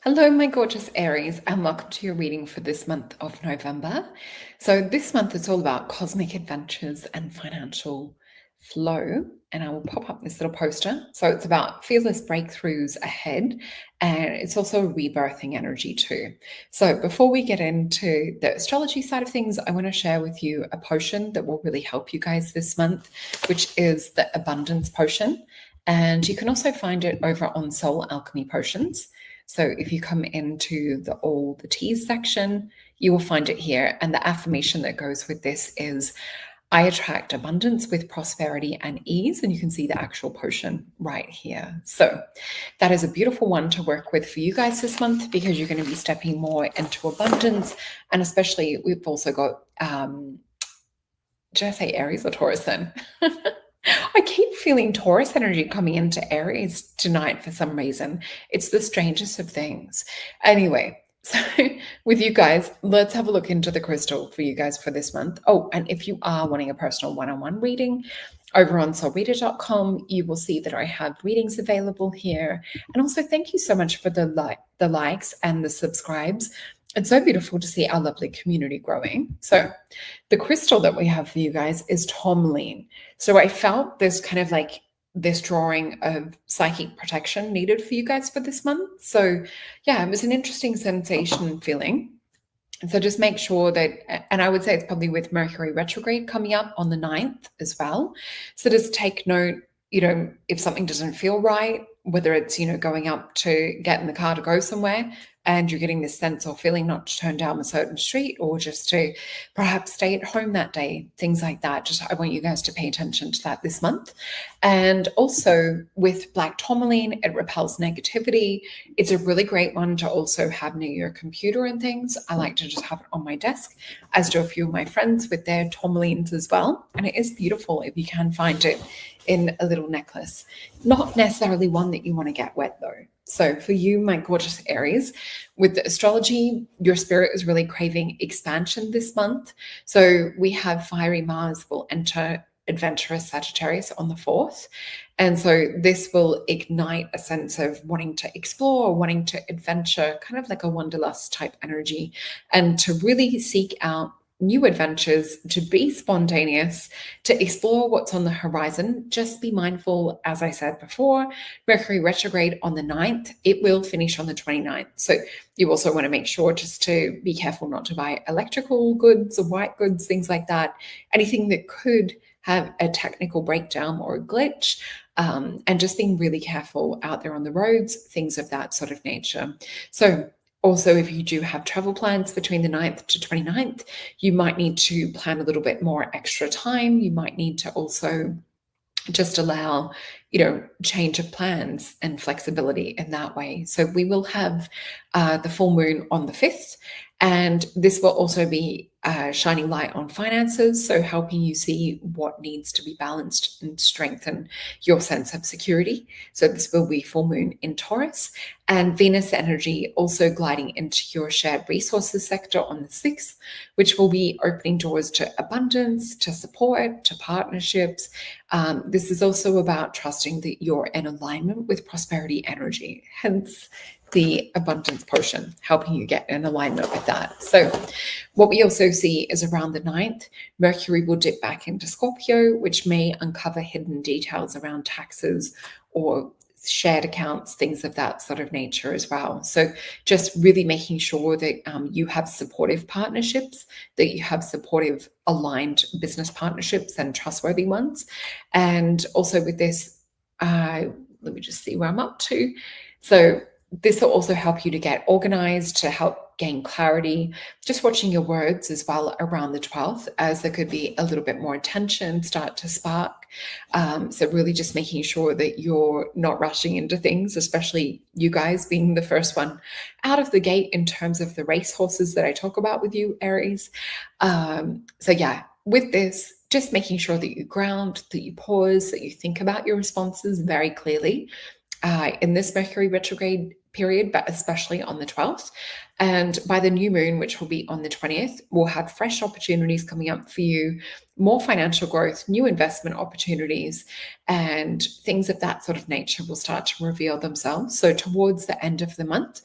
Hello, my gorgeous Aries, and welcome to your reading for this month of November. So, this month is all about cosmic adventures and financial flow. And I will pop up this little poster. So, it's about fearless breakthroughs ahead, and it's also a rebirthing energy too. So, before we get into the astrology side of things, I want to share with you a potion that will really help you guys this month, which is the Abundance Potion. And you can also find it over on Soul Alchemy Potions. So if you come into all the teas section, you will find it here. And the affirmation that goes with this is, I attract abundance with prosperity and ease. And you can see the actual potion right here. So that is a beautiful one to work with for you guys this month, because you're going to be stepping more into abundance. And especially, we've also got, did I say Aries or Taurus then? I keep feeling Taurus energy coming into Aries tonight for some reason. It's the strangest of things. Anyway, so with you guys, let's have a look into the crystal for you guys for this month. Oh, and if you are wanting a personal one-on-one reading, over on solreta.com, you will see that I have readings available here. And also, thank you so much for the likes and the subscribes. It's so beautiful to see our lovely community growing. So the crystal that we have for you guys is tourmaline. So I felt this kind of like this drawing of psychic protection needed for you guys for this month. So yeah, it was an interesting sensation and feeling. And so just make sure that, and I would say it's probably with Mercury retrograde coming up on the 9th as well. So just take note, if something doesn't feel right, whether it's, going up to get in the car to go somewhere, and you're getting this sense or feeling not to turn down a certain street, or just to perhaps stay at home that day, things like that. I want you guys to pay attention to that this month. And also with black tourmaline, it repels negativity. It's a really great one to also have near your computer and things. I like to just have it on my desk, as do a few of my friends with their tourmalines as well. And it is beautiful if you can find it in a little necklace. Not necessarily one that you want to get wet though. So for you, my gorgeous Aries, with the astrology, your spirit is really craving expansion this month. So we have fiery Mars will enter adventurous Sagittarius on the 4th. And so this will ignite a sense of wanting to explore, wanting to adventure, kind of like a wanderlust type energy, and to really seek out new adventures, to be spontaneous, to explore what's on the horizon. Just be mindful, as I said before, Mercury retrograde on the 9th, it will finish on the 29th. So you also want to make sure just to be careful not to buy electrical goods or white goods, things like that, anything that could have a technical breakdown or a glitch, and just being really careful out there on the roads, things of that sort of nature. So also, if you do have travel plans between the 9th to 29th, you might need to plan a little bit more extra time. You might need to also just allow, change of plans and flexibility in that way. So we will have the full moon on the 5th, and this will also be shining light on finances, so helping you see what needs to be balanced and strengthen your sense of security. So this will be full moon in Taurus, and Venus energy also gliding into your shared resources sector on the 6th, which will be opening doors to abundance, to support, to partnerships. This is also about trusting that you're in alignment with prosperity energy, hence the abundance potion, helping you get in alignment with that. So what we also see is around the 9th, Mercury will dip back into Scorpio, which may uncover hidden details around taxes or shared accounts, things of that sort of nature as well. So just really making sure that you have supportive partnerships, that you have supportive aligned business partnerships and trustworthy ones. And also with this, let me just see where I'm up to. So this will also help you to get organized, to help gain clarity, just watching your words as well around the 12th, as there could be a little bit more tension start to spark. So really just making sure that you're not rushing into things, especially you guys being the first one out of the gate in terms of the race horses that I talk about with you, Aries. So yeah, with this, just making sure that you ground, that you pause, that you think about your responses very clearly in this Mercury retrograde period, but especially on the 12th. And by the new moon, which will be on the 20th, we'll have fresh opportunities coming up for you, more financial growth, new investment opportunities, and things of that sort of nature will start to reveal themselves. So towards the end of the month,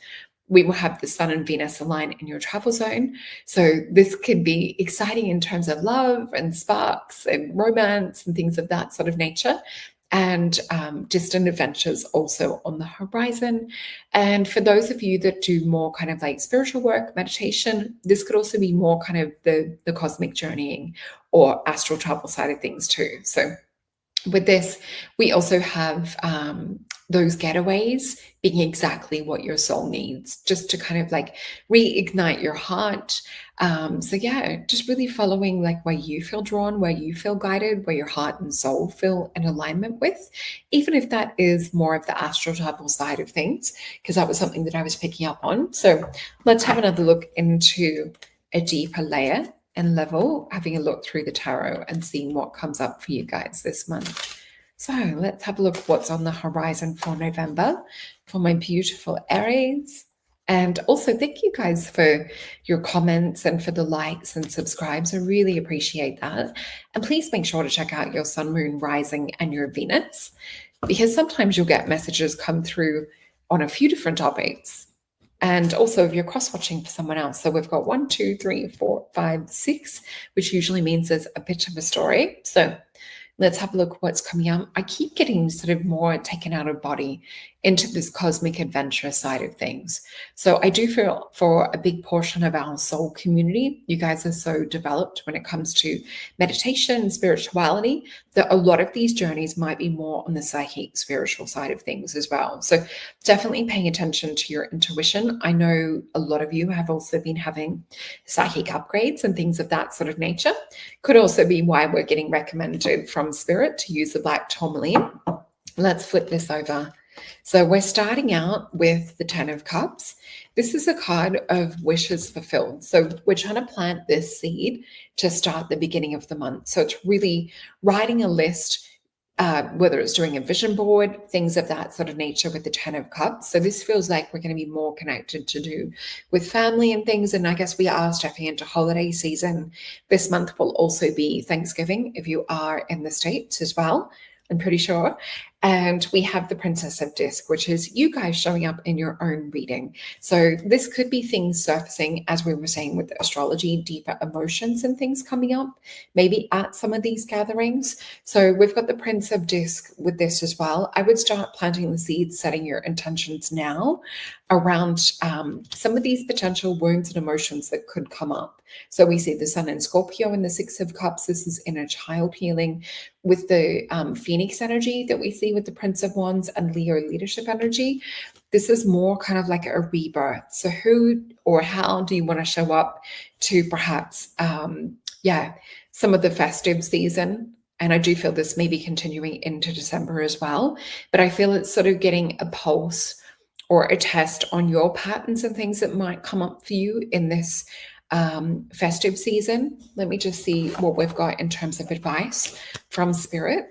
we will have the Sun and Venus align in your travel zone. So this could be exciting in terms of love and sparks and romance and things of that sort of nature. And distant adventures also on the horizon. And for those of you that do more kind of like spiritual work, meditation, this could also be more kind of the cosmic journeying or astral travel side of things too. So with this, we also have those getaways being exactly what your soul needs, just to kind of like reignite your heart. So yeah, just really following like where you feel drawn, where you feel guided, where your heart and soul feel in alignment with, even if that is more of the astral travel side of things, because that was something that I was picking up on. So let's have another look into a deeper layer and level, having a look through the tarot and seeing what comes up for you guys this month. So let's have a look at what's on the horizon for November for my beautiful Aries. And also thank you guys for your comments and for the likes and subscribes. I really appreciate that. And please make sure to check out your sun, moon, rising, and your Venus, because sometimes you'll get messages come through on a few different topics. And also if you're cross-watching for someone else. So we've got 1, 2, 3, 4, 5, 6, which usually means there's a bit of a story. So let's have a look what's coming up. I keep getting sort of more taken out of body into this cosmic adventure side of things. So I do feel for a big portion of our soul community, you guys are so developed when it comes to meditation and spirituality that a lot of these journeys might be more on the psychic spiritual side of things as well. So definitely paying attention to your intuition. I know a lot of you have also been having psychic upgrades and things of that sort of nature. Could also be why we're getting recommended from Spirit to use the black tourmaline. Let's flip this over. So we're starting out with the 10 of Cups. This is a card of wishes fulfilled. So we're trying to plant this seed to start the beginning of the month. So it's really writing a list, whether it's doing a vision board, things of that sort of nature with the 10 of Cups. So this feels like we're going to be more connected to do with family and things. And I guess we are stepping into holiday season. This month will also be Thanksgiving if you are in the States as well, I'm pretty sure. And we have the Princess of Disc, which is you guys showing up in your own reading. So this could be things surfacing, as we were saying with the astrology, deeper emotions and things coming up, maybe at some of these gatherings. So we've got the Prince of Disc with this as well. I would start planting the seeds, setting your intentions now around some of these potential wounds and emotions that could come up. So we see the Sun in Scorpio and the 6 of Cups. This is inner child healing with the Phoenix energy that we see with the Prince of Wands and Leo leadership energy. This is more kind of like a rebirth. So who or how do you want to show up to perhaps, some of the festive season? And I do feel this may be continuing into December as well, but I feel it's sort of getting a pulse or a test on your patterns and things that might come up for you in this festive season. Let me just see what we've got in terms of advice from Spirit.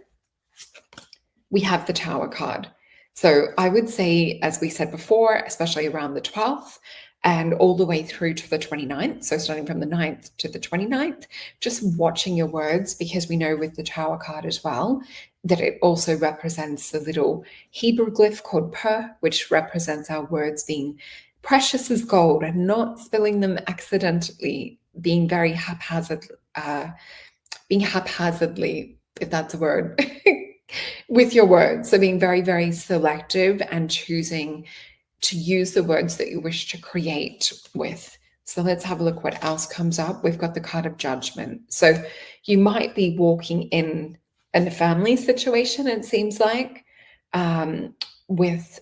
We have the Tower card. So I would say, as we said before, especially around the 12th and all the way through to the 29th, so starting from the 9th to the 29th, just watching your words, because we know with the Tower card as well that it also represents the little Hebrew glyph called Per, which represents our words being precious as gold and not spilling them accidentally, being very haphazardly, if that's a word, with your words. So being very, very selective and choosing to use the words that you wish to create with. So let's have a look what else comes up. We've got the card of Judgment. So you might be walking in a family situation, it seems like, with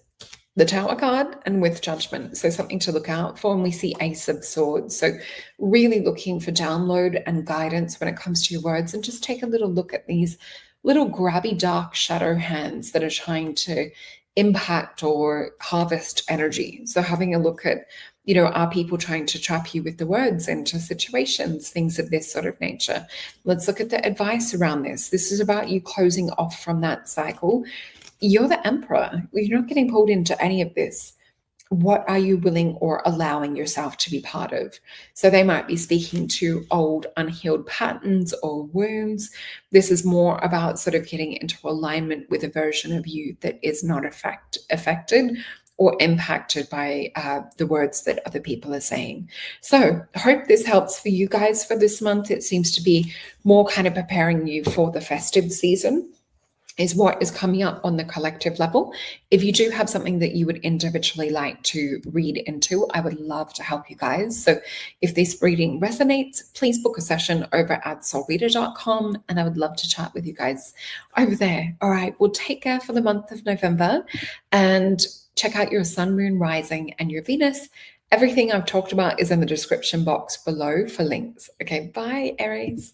the Tower card and with Judgment. So something to look out for. And we see Ace of Swords. So really looking for download and guidance when it comes to your words, and just take a little look at these little grabby dark shadow hands that are trying to impact or harvest energy. So having a look at, are people trying to trap you with the words into situations, things of this sort of nature. Let's look at the advice around this. This is about you closing off from that cycle. You're the emperor. You're not getting pulled into any of this. What are you willing or allowing yourself to be part of? So they might be speaking to old unhealed patterns or wounds. This is more about sort of getting into alignment with a version of you that is not affected or impacted by the words that other people are saying. So I hope this helps for you guys for this month. It seems to be more kind of preparing you for the festive season, is what is coming up on the collective level. If you do have something that you would individually like to read into, I would love to help you guys. So if this reading resonates, please book a session over at solreta.com, and I would love to chat with you guys over there. All right, well, take care for the month of November, and check out your sun, moon, rising, and your Venus. Everything I've talked about is in the description box below for links. Okay, bye, Aries.